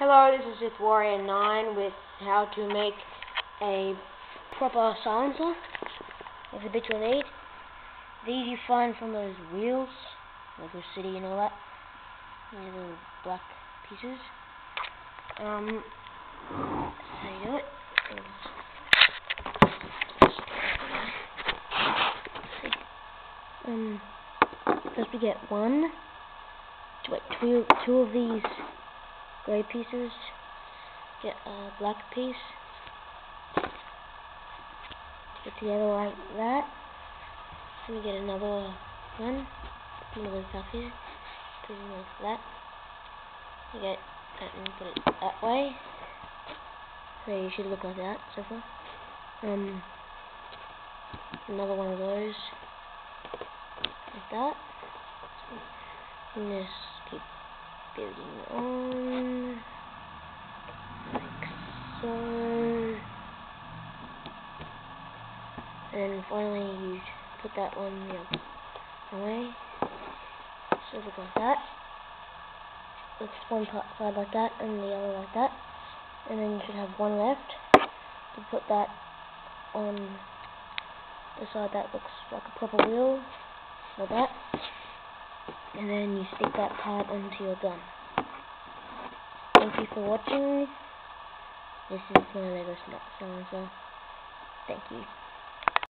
Hello, this is Sith Warrior 9 with how to make a proper silencer. It's a bit you'll need. These you find from those wheels, like the city and all that. These little black pieces. How you do it is, first we get two of these grey pieces, get a black piece, put together like that. Then we get another one black piece, put it like that. You get that and put it that way. So you should look like that so far. Another one of those, like that. And just keep building on, like so. And finally you put that one the other way. So look like that. It's one side like that and the other like that. And then you should have one left to put that on the side that looks like a proper wheel, like that. And then you stick that part onto your gun. Thank you for watching. This is my Lego silencer. Thank you.